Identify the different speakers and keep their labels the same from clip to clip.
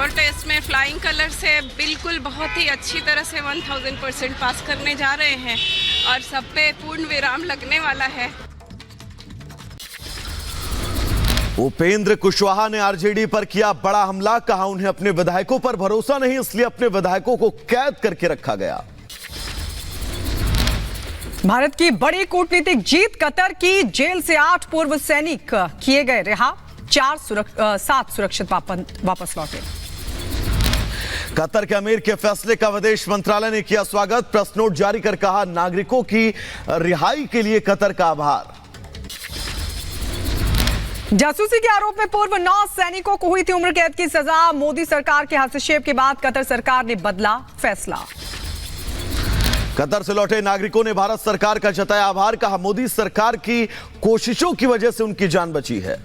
Speaker 1: Floor test में flying colour से बिल्कुल बहुत ही अच्छी तरह से 1000% पास करने जा रहे हैं और सब पे पूर्ण विराम लगने वाला है।
Speaker 2: उपेंद्र कुशवाहा ने आरजेडी पर किया बड़ा हमला, कहा उन्हें अपने विधायकों पर भरोसा नहीं, इसलिए अपने विधायकों को कैद करके रखा गया।
Speaker 3: भारत की बड़ी कूटनीतिक जीत, कतर की जेल से 8 पूर्व सैनिक किए गए रिहा, 7 सुरक्षित वापस लौटे।
Speaker 2: कतर के अमीर के फैसले का विदेश मंत्रालय ने किया स्वागत, प्रेस नोट जारी कर कहा नागरिकों की रिहाई के लिए कतर का आभार।
Speaker 3: जासूसी के आरोप में पूर्व 9 सैनिकों को हुई थी उम्र कैद की सजा, मोदी सरकार के हस्तक्षेप के बाद कतर सरकार ने बदला फैसला।
Speaker 2: कतर से लौटे नागरिकों ने भारत सरकार का जताया आभार, कहा मोदी सरकार की कोशिशों की वजह से उनकी जान बची है।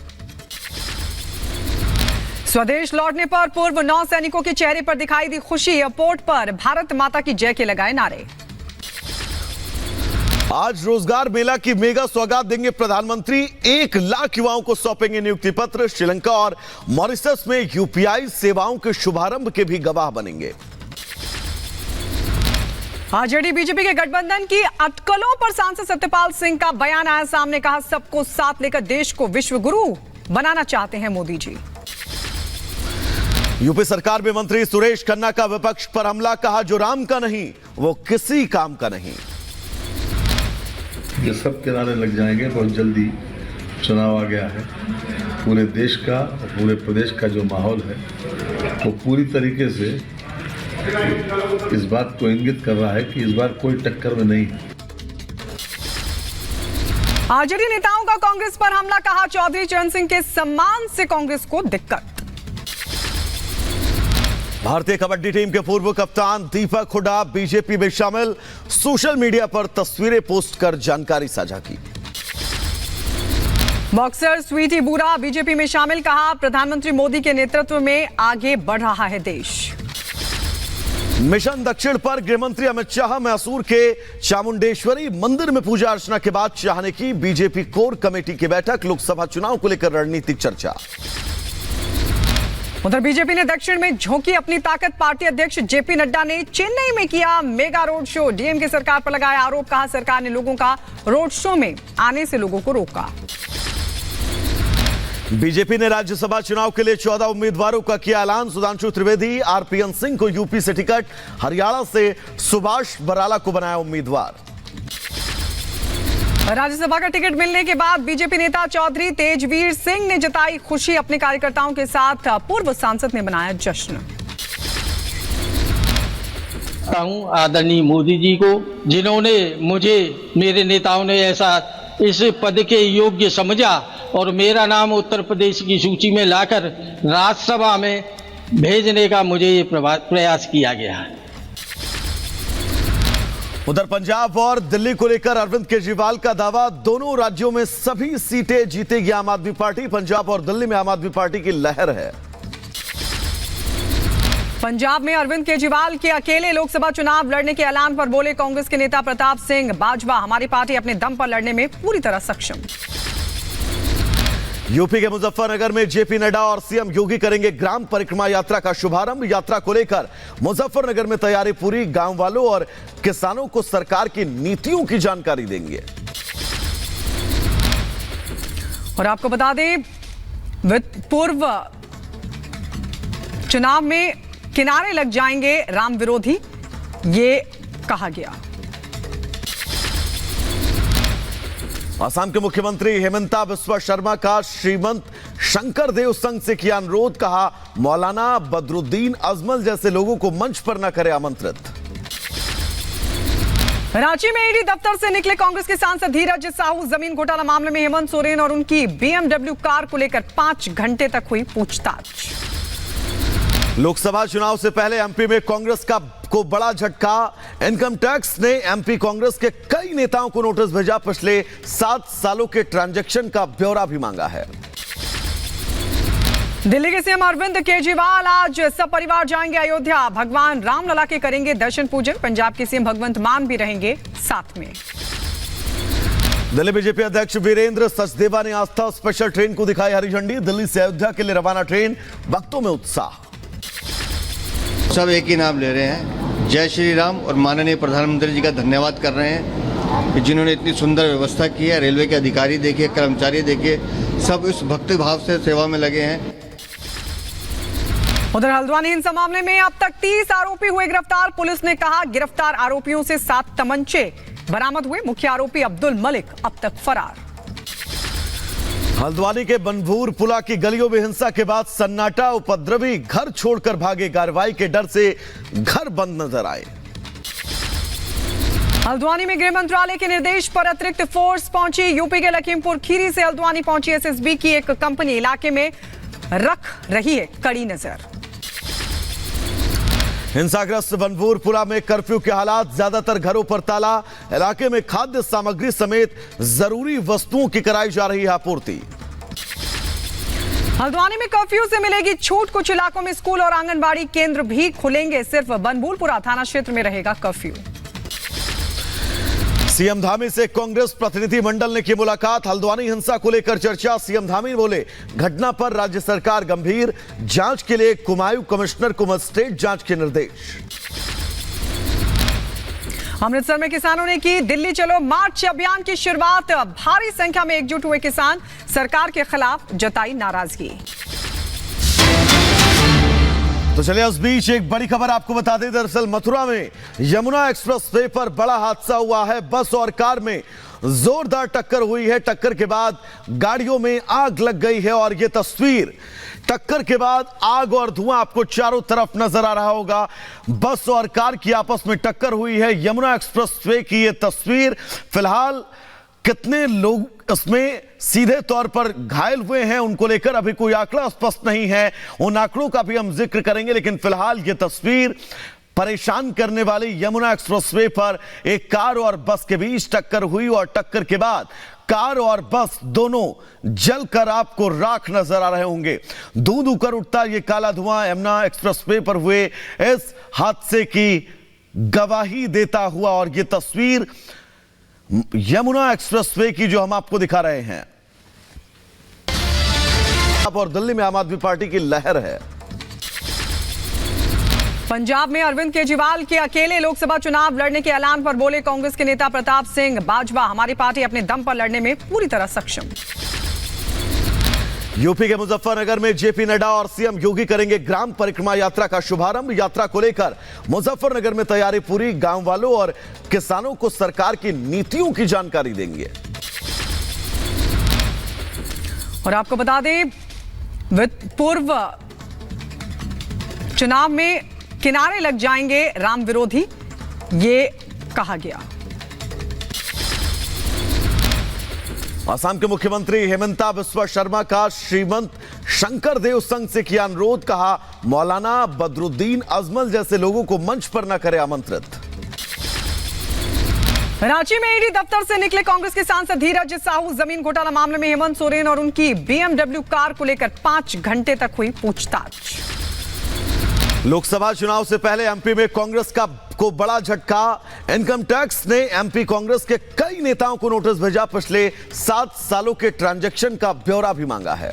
Speaker 3: स्वदेश लौटने पर पूर्व 9 सैनिकों के चेहरे पर दिखाई दी खुशी, एयरपोर्ट पर भारत माता की जय के लगाए नारे।
Speaker 2: आज रोजगार मेला की मेगा सौगात देंगे प्रधानमंत्री, 1 लाख युवाओं को सौंपेंगे नियुक्ति पत्र। श्रीलंका और मॉरिशस में यूपीआई सेवाओं के शुभारंभ के भी गवाह बनेंगे।
Speaker 3: आरजेडी बीजेपी के गठबंधन की अटकलों पर सांसद सत्यपाल सिंह का बयान आया सामने, कहा सबको साथ लेकर देश को विश्व गुरु बनाना चाहते हैं मोदी जी।
Speaker 2: यूपी सरकार में मंत्री सुरेश खन्ना का विपक्ष पर हमला, कहा जो राम का नहीं वो किसी काम का नहीं।
Speaker 4: ये सब किनारे लग जाएंगे, बहुत जल्दी चुनाव आ गया है। पूरे देश का और पूरे प्रदेश का जो माहौल है वो पूरी तरीके से इस बात को इंगित कर रहा है कि इस बार कोई टक्कर में नहीं है।
Speaker 3: आरजेडी नेताओं का कांग्रेस पर हमला, कहा चौधरी चरण सिंह के सम्मान से कांग्रेस को दिक्कत।
Speaker 2: भारतीय कबड्डी टीम के पूर्व कप्तान दीपक हुड्डा बीजेपी में शामिल, सोशल मीडिया पर तस्वीरें पोस्ट कर जानकारी साझा की।
Speaker 3: बॉक्सर स्वीटी बूरा बीजेपी में शामिल, कहा प्रधानमंत्री मोदी के नेतृत्व में आगे बढ़ रहा है देश।
Speaker 2: मिशन दक्षिण पर गृहमंत्री अमित शाह मैसूर के चामुंडेश्वरी मंदिर में पूजा अर्चना के बाद शाह ने की बीजेपी कोर कमेटी की बैठक, लोकसभा चुनाव को लेकर रणनीतिक चर्चा।
Speaker 3: उधर बीजेपी ने दक्षिण में झोंकी अपनी ताकत, पार्टी अध्यक्ष जेपी नड्डा ने चेन्नई में किया मेगा रोड शो, डीएमके सरकार पर लगाया आरोप, कहा सरकार ने लोगों का रोड शो में आने से लोगों को रोका।
Speaker 2: बीजेपी ने राज्यसभा चुनाव के लिए 14 उम्मीदवारों का किया ऐलान, सुधांशु त्रिवेदी, आरपीएन सिंह को यूपी से टिकट, हरियाणा से सुभाष बराला को बनाया उम्मीदवार।
Speaker 3: राज्यसभा का टिकट मिलने के बाद बीजेपी नेता चौधरी तेजवीर सिंह ने जताई खुशी, अपने कार्यकर्ताओं के साथ पूर्व सांसद ने मनाया जश्न।
Speaker 5: आदरणीय मोदी जी को, जिन्होंने मुझे, मेरे नेताओं ने ऐसा इस पद के योग्य समझा और मेरा नाम उत्तर प्रदेश की सूची में लाकर राज्यसभा में भेजने का मुझे ये प्रयास किया गया है।
Speaker 2: उधर पंजाब और दिल्ली को लेकर अरविंद केजरीवाल का दावा, दोनों राज्यों में सभी सीटें जीतेगी आम आदमी पार्टी, पंजाब और दिल्ली में आम आदमी पार्टी की लहर है।
Speaker 3: पंजाब में अरविंद केजरीवाल के अकेले लोकसभा चुनाव लड़ने के ऐलान पर बोले कांग्रेस के नेता प्रताप सिंह बाजवा, हमारी पार्टी अपने दम पर लड़ने में पूरी तरह सक्षम।
Speaker 2: यूपी के मुजफ्फरनगर में जेपी नड्डा और सीएम योगी करेंगे ग्राम परिक्रमा यात्रा का शुभारंभ, यात्रा को लेकर मुजफ्फरनगर में तैयारी पूरी, गांव वालों और किसानों को सरकार की नीतियों की जानकारी देंगे।
Speaker 3: और आपको बता दें पूर्व चुनाव में किनारे लग जाएंगे राम विरोधी, ये कहा गया।
Speaker 2: असम के मुख्यमंत्री हेमंता बिस्वा शर्मा का श्रीमंत शंकर देव संघ से किया अनुरोध, कहा मौलाना बदरुद्दीन अजमल जैसे लोगों को मंच पर न करे आमंत्रित।
Speaker 3: रांची में ईडी दफ्तर से निकले कांग्रेस के सांसद धीरज साहू, जमीन घोटाला मामले में हेमंत सोरेन और उनकी बीएमडब्ल्यू कार को लेकर 5 घंटे तक हुई पूछताछ।
Speaker 2: लोकसभा चुनाव से पहले एमपी में कांग्रेस को बड़ा झटका, इनकम टैक्स ने एमपी कांग्रेस के कई नेताओं को नोटिस भेजा, पिछले 7 सालों के ट्रांजैक्शन का ब्यौरा भी मांगा है।
Speaker 3: दिल्ली के सीएम अरविंद केजरीवाल आज सपरिवार जाएंगे अयोध्या, भगवान रामलला के करेंगे दर्शन पूजन, पंजाब के सीएम भगवंत मान भी रहेंगे साथ में।
Speaker 2: दिल्ली बीजेपी अध्यक्ष वीरेंद्र सचदेवा ने आस्था स्पेशल ट्रेन को दिखाई हरी झंडी, दिल्ली से अयोध्या के लिए रवाना ट्रेन, भक्तों में उत्साह।
Speaker 6: सब एक ही नाम ले रहे हैं, जय श्री राम, और माननीय प्रधानमंत्री जी का धन्यवाद कर रहे हैं कि जिन्होंने इतनी सुंदर व्यवस्था की है। रेलवे के अधिकारी देखिए, कर्मचारी देखिए, सब इस भक्ति भाव से सेवा में लगे हैं।
Speaker 3: उधर हल्द्वानी हिंसा मामले में अब तक 30 आरोपी हुए गिरफ्तार। पुलिस ने कहा गिरफ्तार आरोपियों से 7 तमंचे बरामद हुए। मुख्य आरोपी अब्दुल मलिक अब तक फरार।
Speaker 2: हल्द्वानी के बनभूर पुला की गलियों में हिंसा के बाद सन्नाटा। उपद्रवी घर छोड़कर भागे, कार्रवाई के डर से घर बंद नजर आए।
Speaker 3: हल्द्वानी में गृह मंत्रालय के निर्देश पर अतिरिक्त फोर्स पहुंची। यूपी के लखीमपुर खीरी से हल्द्वानी पहुंची एसएसबी की एक कंपनी इलाके में रख रही है कड़ी नजर।
Speaker 2: हिंसाग्रस्त बनभूर पुला में कर्फ्यू के हालात, ज्यादातर घरों पर ताला। इलाके में खाद्य सामग्री समेत जरूरी वस्तुओं की कराई जा रही है आपूर्ति।
Speaker 3: हल्द्वानी में कर्फ्यू से मिलेगी छूट। कुछ इलाकों में स्कूल और आंगनबाड़ी केंद्र भी खुलेंगे। सिर्फ बनभूलपुरा थाना क्षेत्र में रहेगा कर्फ्यू।
Speaker 2: सीएम धामी से कांग्रेस प्रतिनिधि मंडल ने की मुलाकात। हल्द्वानी हिंसा को लेकर चर्चा। सीएम धामी बोले घटना पर राज्य सरकार गंभीर, जांच के लिए कुमायूं कमिश्नर को मजिस्ट्रेट जांच के निर्देश।
Speaker 3: अमृतसर में किसानों ने की दिल्ली चलो मार्च अभियान की शुरुआत। भारी संख्या में एकजुट हुए किसान, सरकार के खिलाफ जताई नाराजगी।
Speaker 2: तो चलिए इस बीच एक बड़ी खबर आपको बता दें। दरअसल मथुरा में यमुना एक्सप्रेस वे पर बड़ा हादसा हुआ है। बस और कार में जोरदार टक्कर हुई है। टक्कर के बाद गाड़ियों में आग लग गई है और यह तस्वीर, टक्कर के बाद आग और धुआं आपको चारों तरफ नजर आ रहा होगा। बस और कार की आपस में टक्कर हुई है। यमुना एक्सप्रेस वे की यह तस्वीर। फिलहाल कितने लोग इसमें सीधे तौर पर घायल हुए हैं उनको लेकर अभी कोई आंकड़ा स्पष्ट नहीं है। उन आंकड़ों का भी हम जिक्र करेंगे, लेकिन फिलहाल यह तस्वीर परेशान करने वाली यमुना एक्सप्रेसवे पर एक कार और बस के बीच टक्कर हुई और टक्कर के बाद कार और बस दोनों जलकर आपको राख नजर आ रहे होंगे। दूध उकर उठता यह काला धुआं यमुना एक्सप्रेसवे पर हुए इस हादसे की गवाही देता हुआ, और यह तस्वीर यमुना एक्सप्रेसवे की जो हम आपको दिखा रहे हैं। और दिल्ली में आम आदमी पार्टी की लहर है।
Speaker 3: पंजाब में अरविंद केजरीवाल के अकेले लोकसभा चुनाव लड़ने के ऐलान पर बोले कांग्रेस के नेता प्रताप सिंह बाजवा, हमारी पार्टी अपने दम पर लड़ने में पूरी तरह सक्षम।
Speaker 2: यूपी के मुजफ्फरनगर में जेपी नड्डा और सीएम योगी करेंगे ग्राम परिक्रमा यात्रा का शुभारंभ। यात्रा को लेकर मुजफ्फरनगर में तैयारी पूरी। गांव वालों और किसानों को सरकार की नीतियों की जानकारी देंगे।
Speaker 3: और आपको बता दें पूर्व चुनाव में किनारे लग जाएंगे राम विरोधी, ये कहा गया।
Speaker 2: असम के मुख्यमंत्री हेमंता बिस्वा शर्मा का श्रीमंत शंकर देव संघ से किया अनुरोध। कहा मौलाना बदरुद्दीन अजमल जैसे लोगों को मंच पर न करे आमंत्रित।
Speaker 3: रांची में ईडी दफ्तर से निकले कांग्रेस के सांसद धीरज साहू। जमीन घोटाला मामले में हेमंत सोरेन और उनकी BMW कार को लेकर 5 घंटे तक हुई पूछताछ।
Speaker 2: लोकसभा चुनाव से पहले एमपी में कांग्रेस को बड़ा झटका। इनकम टैक्स ने एमपी कांग्रेस के कई नेताओं को नोटिस भेजा। पिछले 7 सालों के ट्रांजैक्शन का ब्यौरा भी मांगा है।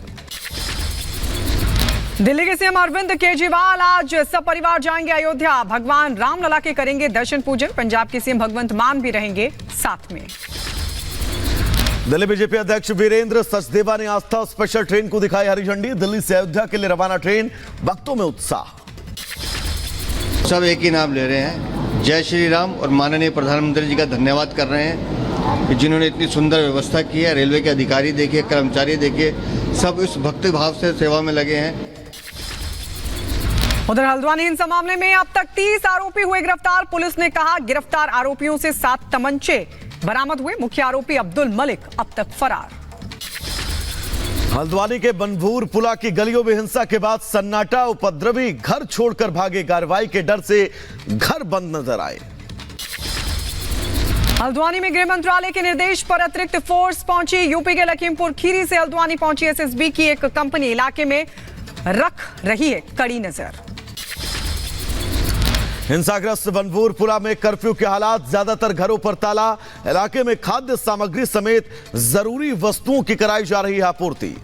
Speaker 3: दिल्ली के सीएम अरविंद केजरीवाल आज सब परिवार जाएंगे अयोध्या। भगवान रामलला के करेंगे दर्शन पूजन। पंजाब के सीएम भगवंत मान भी रहेंगे साथ में।
Speaker 2: दिल्ली बीजेपी अध्यक्ष वीरेंद्र सचदेवा ने आस्था स्पेशल ट्रेन को दिखाई हरी झंडी। दिल्ली से अयोध्या के लिए रवाना ट्रेन, भक्तों में उत्साह।
Speaker 6: सब एक ही नाम ले रहे हैं, जय श्री राम, और माननीय प्रधानमंत्री जी का धन्यवाद कर रहे हैं कि जिन्होंने इतनी सुंदर व्यवस्था की है। रेलवे के अधिकारी देखिए, कर्मचारी देखिए, सब इस भक्ति भाव से सेवा में लगे हैं।
Speaker 3: उधर हल्द्वानी हिंसा मामले में अब तक 30 आरोपी हुए गिरफ्तार। पुलिस ने कहा गिरफ्तार आरोपियों से 7 तमंचे बरामद हुए। मुख्य आरोपी अब्दुल मलिक अब तक फरार।
Speaker 2: हल्द्वानी के बनभूर पुला की गलियों में हिंसा के बाद सन्नाटा। उपद्रवी घर छोड़कर भागे, कार्रवाई के डर से घर बंद नजर आए।
Speaker 3: हल्द्वानी में गृह मंत्रालय के निर्देश पर अतिरिक्त फोर्स पहुंची। यूपी के लखीमपुर खीरी से हल्द्वानी पहुंची एसएसबी की एक कंपनी इलाके में रख रही है कड़ी नजर।
Speaker 2: हिंसाग्रस्त बनभूर पुला में कर्फ्यू के हालात, ज्यादातर घरों पर ताला। इलाके में खाद्य सामग्री समेत जरूरी वस्तुओं की कराई जा रही है आपूर्ति।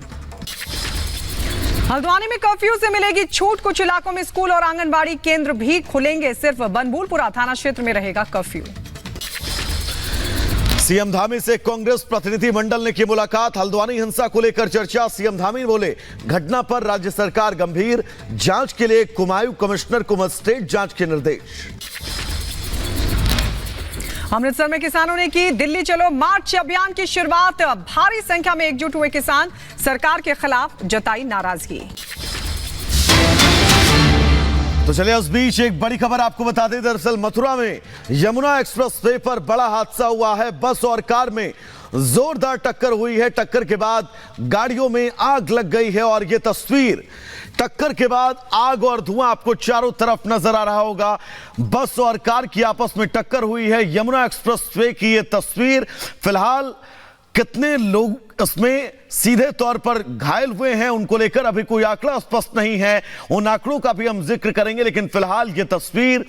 Speaker 3: हल्द्वानी में कर्फ्यू से मिलेगी छूट। कुछ इलाकों में स्कूल और आंगनबाड़ी केंद्र भी खुलेंगे। सिर्फ बनभूलपुरा थाना क्षेत्र में रहेगा कर्फ्यू।
Speaker 2: सीएम धामी से कांग्रेस प्रतिनिधि मंडल ने की मुलाकात। हल्द्वानी हिंसा को लेकर चर्चा। सीएम धामी बोले, घटना पर राज्य सरकार गंभीर, जांच के लिए कुमायूं कमिश्नर को मजिस्ट्रेट जांच के निर्देश।
Speaker 3: अमृतसर में किसानों ने की दिल्ली चलो मार्च अभियान की शुरुआत। भारी संख्या में एकजुट हुए किसान, सरकार के खिलाफ जताई नाराजगी।
Speaker 2: तो चलिए इस बीच एक बड़ी खबर आपको बता दें। दरअसल मथुरा में यमुना एक्सप्रेसवे पर बड़ा हादसा हुआ है। बस और कार में जोरदार टक्कर हुई है। टक्कर के बाद गाड़ियों में आग लग गई है और यह तस्वीर, टक्कर के बाद आग और धुआं आपको चारों तरफ नजर आ रहा होगा। बस और कार की आपस में टक्कर हुई है। यमुना एक्सप्रेसवे की यह तस्वीर। फिलहाल कितने लोग इसमें सीधे तौर पर घायल हुए हैं उनको लेकर अभी कोई आंकड़ा स्पष्ट नहीं है। उन आंकड़ों का भी हम जिक्र करेंगे, लेकिन फिलहाल यह तस्वीर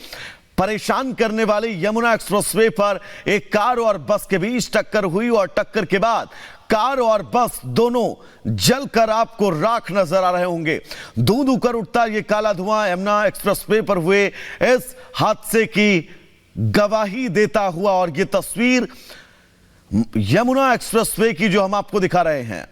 Speaker 2: परेशान करने वाली यमुना एक्सप्रेसवे पर एक कार और बस के बीच टक्कर हुई और टक्कर के बाद कार और बस दोनों जलकर आपको राख नजर आ रहे होंगे। दूं दूं कर उठता ये काला धुआं यमुना एक्सप्रेसवे पर हुए इस हादसे की गवाही देता हुआ, और ये तस्वीर यमुना एक्सप्रेसवे की जो हम आपको दिखा रहे हैं।